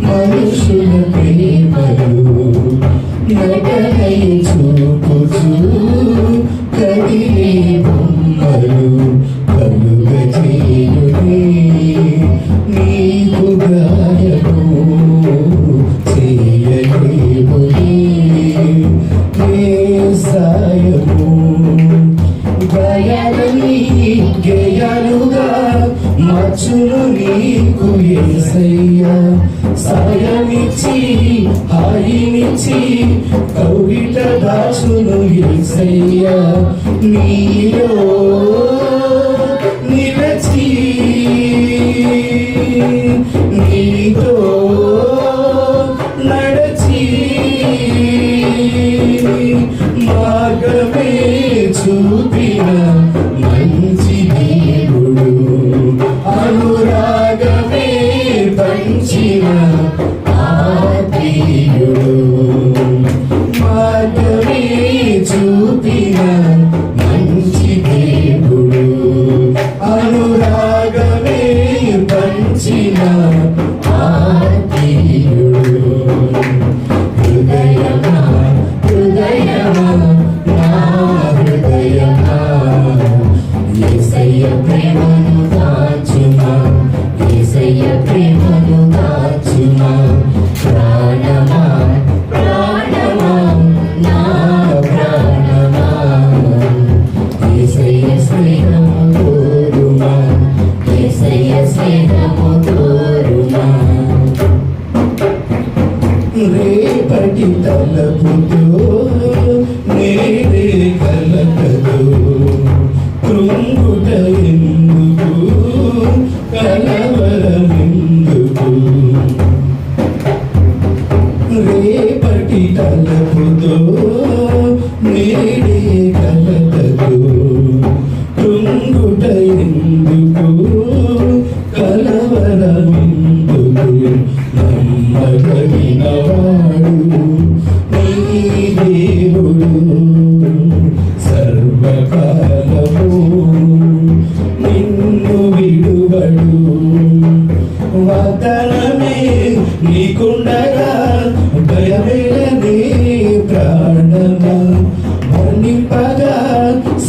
మనుషుల ప్రేమలు నటనై చూపుచూ కదిలే బొమ్మలు కలుగజేయునే నీకు గాయము చేయలేవులే సాయము గాయాలని గేయాలుగా మార్చును నీకు యేసయ్యా సాయమిచ్చి హాయినిచ్చి కౌగిట దాచును యేసయ్యా నీలో నిలచి నీతో నడచి మార్గమే చూపిన మంచి దేవుడు అనురాగమే పంచిన ఆత్మీయుడు మార్గమే చూపిన మంచి దేవుడు అనురాగమే పంచిన ఆత్మీయుడు హృదయమా హృదయమా నా హృదయమా యేసయ్య ప్రేమను దాచుమా యేసయ్య ప్రేమను దాచుమా ప్రాణమా ప్రాణమా నా ప్రాణమా యేసయ్య స్నేహము కోరుమా యేసయ్య స్నేహము కోరుమా రేపటి తలపుతో నేడే కలకదు కృంగుట ఎందుకు కలవరమెందుకు రేపటి తలపుతో నేడే కలకదు కృంగుట ఎందుకు కలవరమెందుకు నమ్మదగినవాడు నీ దేవుడు సర్వకాలము నిన్ను విడువడు వాగ్దానమే నీకుండగా భయమేలనే ప్రాణమా వర్ణింపగా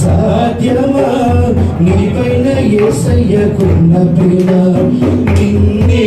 సాధ్యమా నీపైన యేసయ్యకున్న ప్రేమ నిన్నే